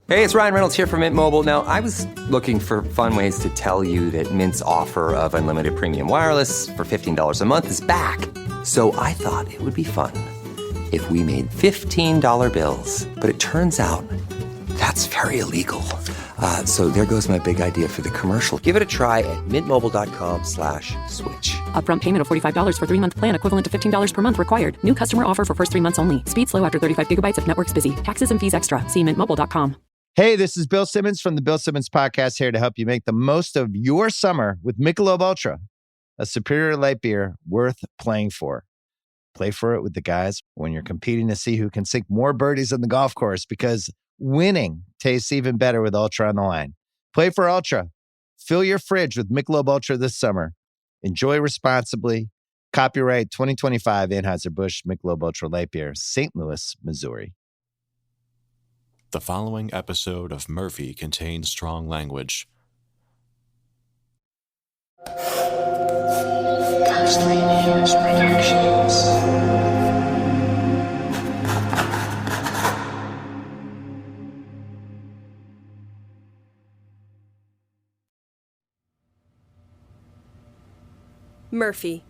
Hey, it's Ryan Reynolds here from Mint Mobile. Now, I was looking for fun ways to tell you that Mint's offer of unlimited premium wireless for $15 a month is back. So I thought it would be fun if we made $15 bills. But it turns out that's very illegal. So there goes my big idea for the commercial. Give it a try at mintmobile.com/switch. Upfront payment of $45 for 3-month plan, equivalent to $15 per month required. New customer offer for first 3 months only. Speed slow after 35 gigabytes if network's busy. Taxes and fees extra. See mintmobile.com. Hey, this is Bill Simmons from the Bill Simmons Podcast, here to help you make the most of your summer with Michelob Ultra, a superior light beer worth playing for. Play for it with the guys when you're competing to see who can sink more birdies on the golf course, because winning tastes even better with Ultra on the line. Play for Ultra. Fill your fridge with Michelob Ultra this summer. Enjoy responsibly. Copyright 2025 Anheuser-Busch Michelob Ultra Light Beer, St. Louis, Missouri. The following episode of Murphy contains strong language. Ghostly News Productions. Murphy.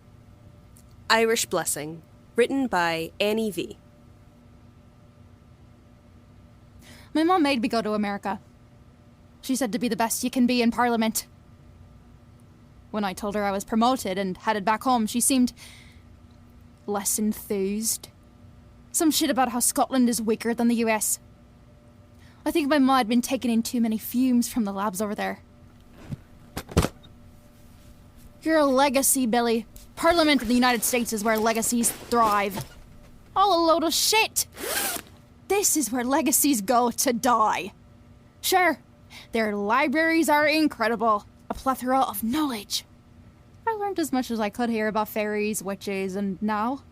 Irish Blessing. Written by Annie V. My mom made me go to America. She said to be the best you can be in Parliament. When I told her I was promoted and headed back home, she seemed less enthused. Some shit about how Scotland is weaker than the US. I think my mom had been taking in too many fumes from the labs over there. You're a legacy, Billy. Parliament in the United States is where legacies thrive. All a load of shit. This is where legacies go to die. Sure, their libraries are incredible. A plethora of knowledge. I learned as much as I could here about faeries, witches, and now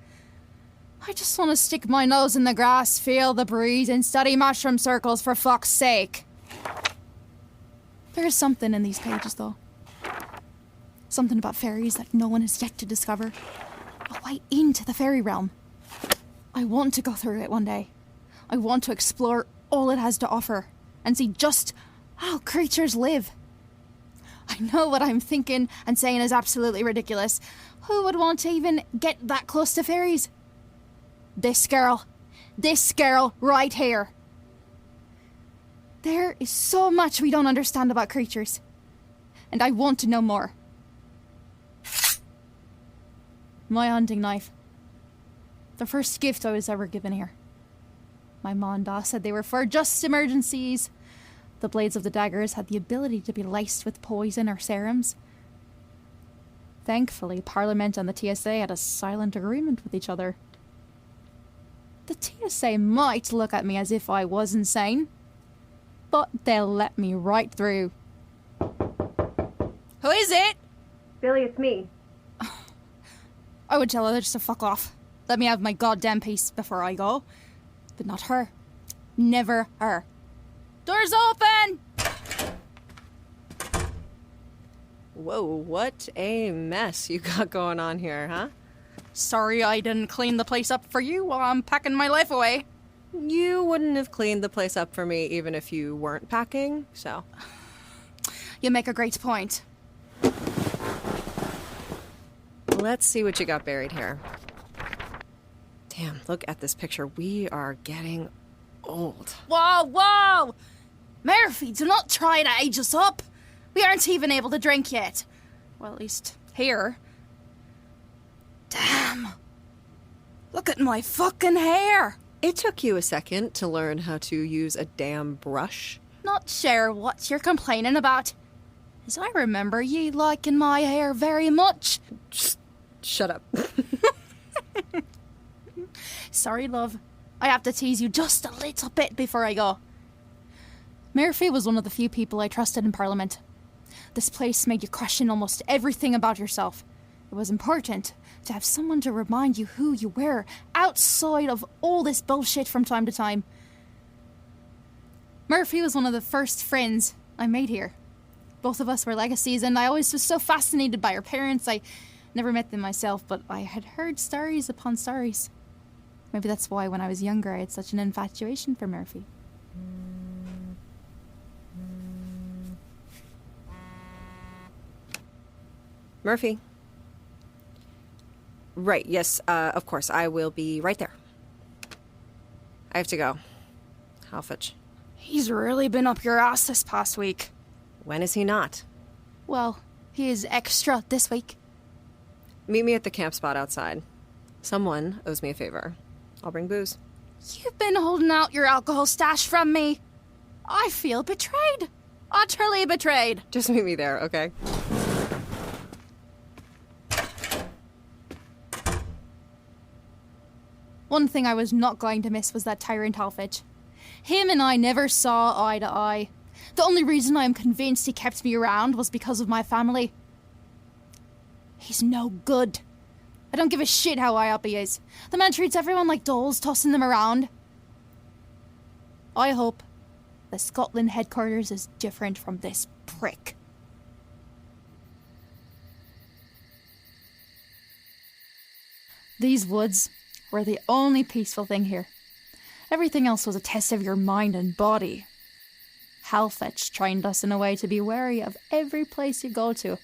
I just want to stick my nose in the grass, feel the breeze, and study mushroom circles for fuck's sake. There is something in these pages, though. Something about fairies that no one has yet to discover. A way into the fairy realm. I want to go through it one day. I want to explore all it has to offer and see just how creatures live. I know what I'm thinking and saying is absolutely ridiculous. Who would want to even get that close to fairies? This girl right here. There is so much we don't understand about creatures, and I want to know more. My hunting knife. The first gift I was ever given here. My ma and da said they were for just emergencies. The blades of the daggers had the ability to be laced with poison or serums. Thankfully, Parliament and the TSA had a silent agreement with each other. The TSA might look at me as if I was insane, but they'll let me right through. Who is it? Billy, it's me. I would tell her just to fuck off. Let me have my goddamn peace before I go. But not her. Never her. Doors open! Whoa, what a mess you got going on here, huh? Sorry I didn't clean the place up for you while I'm packing my life away. You wouldn't have cleaned the place up for me even if you weren't packing, so. You make a great point. Let's see what you got buried here. Damn, look at this picture. We are getting old. Whoa! Murphy, do not try to age us up. We aren't even able to drink yet. Well, at least here. Damn. Look at my fucking hair. It took you a second to learn how to use a damn brush. Not sure what you're complaining about. As I remember you liking my hair very much. Just shut up. Sorry, love. I have to tease you just a little bit before I go. Murphy was one of the few people I trusted in Parliament. This place made you question almost everything about yourself. It was important to have someone to remind you who you were, outside of all this bullshit from time to time. Murphy was one of the first friends I made here. Both of us were legacies, and I always was so fascinated by our parents. I never met them myself, but I had heard stories upon stories. Maybe that's why when I was younger I had such an infatuation for Murphy. Murphy. Right, yes, of course. I will be right there. I have to go. Halfitch. He's really been up your ass this past week. When is he not? Well, he is extra this week. Meet me at the camp spot outside. Someone owes me a favor. I'll bring booze. You've been holding out your alcohol stash from me. I feel betrayed. Utterly betrayed. Just meet me there, okay? One thing I was not going to miss was that tyrant Halfitch. Him and I never saw eye to eye. The only reason I am convinced he kept me around was because of my family. He's no good. I don't give a shit how high up he is. The man treats everyone like dolls, tossing them around. I hope the Scotland headquarters is different from this prick. These woods were the only peaceful thing here. Everything else was a test of your mind and body. Halfitch trained us in a way to be wary of every place you go to.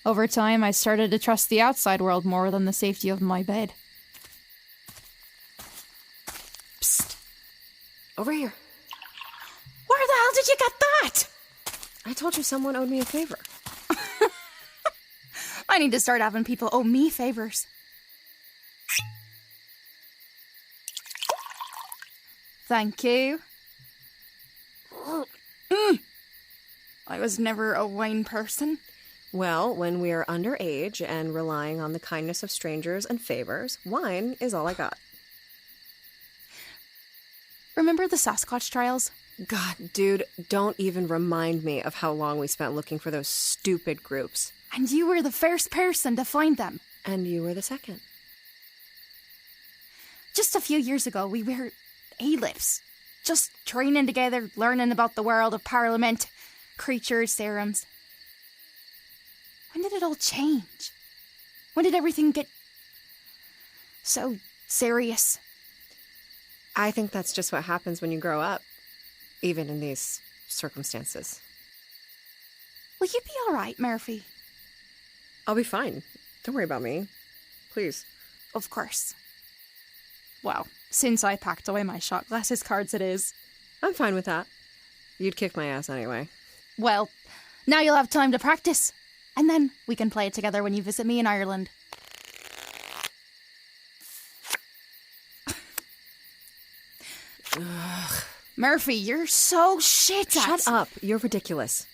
Over time, I started to trust the outside world more than the safety of my bed. Psst. Over here. Where the hell did you get that? I told you someone owed me a favor. I need to start having people owe me favors. Thank you. I was never a wine person. Well, when we are underage and relying on the kindness of strangers and favors, wine is all I got. Remember the Sasquatch trials? God, dude, don't even remind me of how long we spent looking for those stupid groups. And you were the first person to find them. And you were the second. Just a few years ago, we were A-lips. Just training together, learning about the world of Parliament, creatures, serums. When did it all change? When did everything get so serious? I think that's just what happens when you grow up, even in these circumstances. Will you be all right, Murphy? I'll be fine. Don't worry about me. Please. Of course. Well, since I packed away my shot glasses cards, it is. I'm fine with that. You'd kick my ass anyway. Well, now you'll have time to practice. And then we can play it together when you visit me in Ireland. Murphy, you're so shit at... Shut up. You're ridiculous.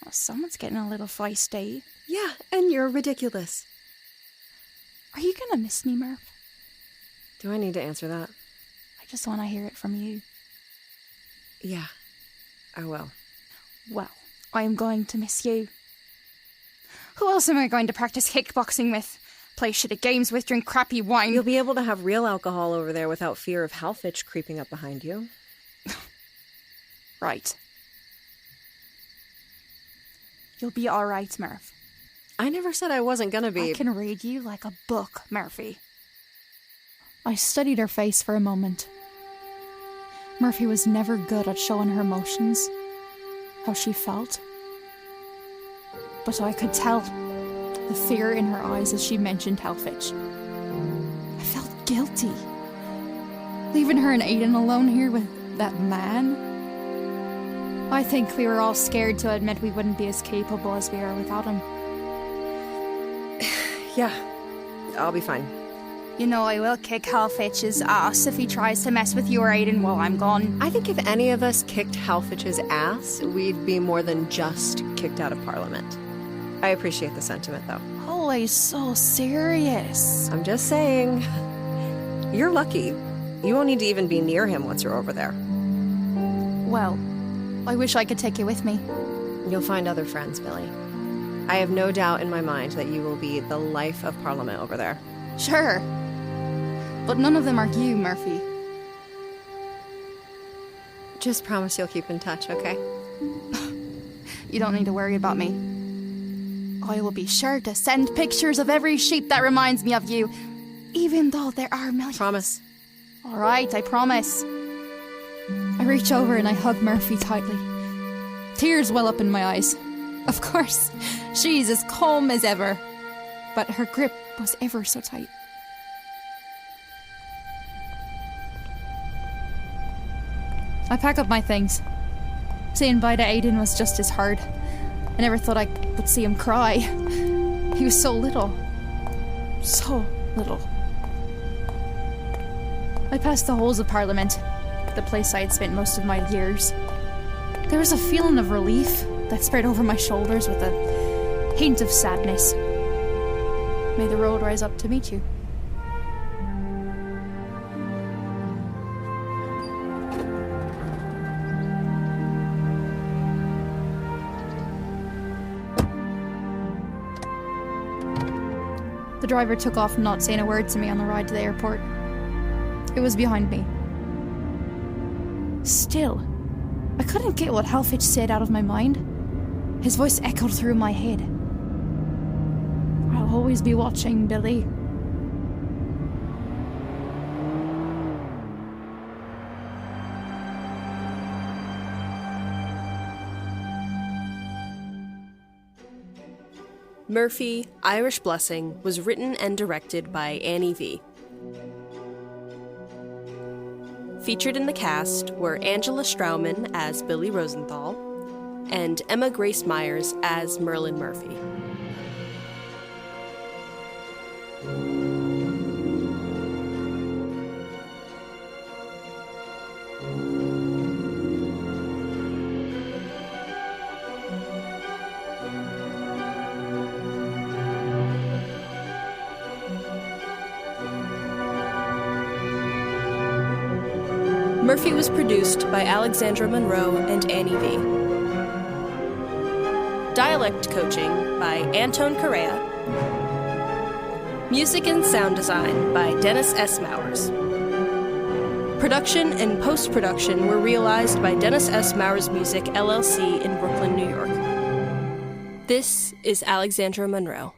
Oh, someone's getting a little feisty. Yeah, and you're ridiculous. Are you gonna miss me, Murph? Do I need to answer that? I just want to hear it from you. Yeah, I will. Well, I am going to miss you. Who else am I going to practice kickboxing with? Play shitty games with, drink crappy wine? You'll be able to have real alcohol over there without fear of Halfitch creeping up behind you. Right. You'll be all right, Murph. I never said I wasn't gonna be. I can read you like a book, Murphy. I studied her face for a moment. Murphy was never good at showing her emotions, how she felt. But I could tell the fear in her eyes as she mentioned Halfitch. I felt guilty. Leaving her and Aiden alone here with that man. I think we were all scared to admit we wouldn't be as capable as we are without him. Yeah, I'll be fine. You know I will kick Halfitch's ass if he tries to mess with you or Aiden while I'm gone. I think if any of us kicked Halfitch's ass, we'd be more than just kicked out of Parliament. I appreciate the sentiment, though. Always so serious. I'm just saying. You're lucky. You won't need to even be near him once you're over there. Well, I wish I could take you with me. You'll find other friends, Billie. I have no doubt in my mind that you will be the life of Parliament over there. Sure. But none of them are you, Murphy. Just promise you'll keep in touch, okay? You don't need to worry about me. I will be sure to send pictures of every sheep that reminds me of you, even though there are millions. Promise. All right, I promise. I reach over and I hug Murphy tightly. Tears well up in my eyes. Of course, she's as calm as ever. but her grip was ever so tight. I pack up my things. Saying bye to Aiden was just as hard. I never thought I would see him cry. He was so little. So little. I passed the halls of Parliament, the place I had spent most of my years. There was a feeling of relief that spread over my shoulders with a hint of sadness. May the road rise up to meet you. The driver took off, not saying a word to me on the ride to the airport. It was behind me. Still, I couldn't get what Halfitch said out of my mind. His voice echoed through my head. I'll always be watching, Billy. Murphy, Irish Blessing was written and directed by Annie V. Featured in the cast were Angela Strauman as Billy Rosenthal and Emma Grace Myers as Merlyn Murphy. Murphy was produced by Alexandra Munroe and Annie V. Dialect coaching by Antone Correia. Music and sound design by Dennis S. Mowers. Production and post-production were realized by Dennis S. Mowers Music, LLC in Brooklyn, New York. This is Alexandra Munroe.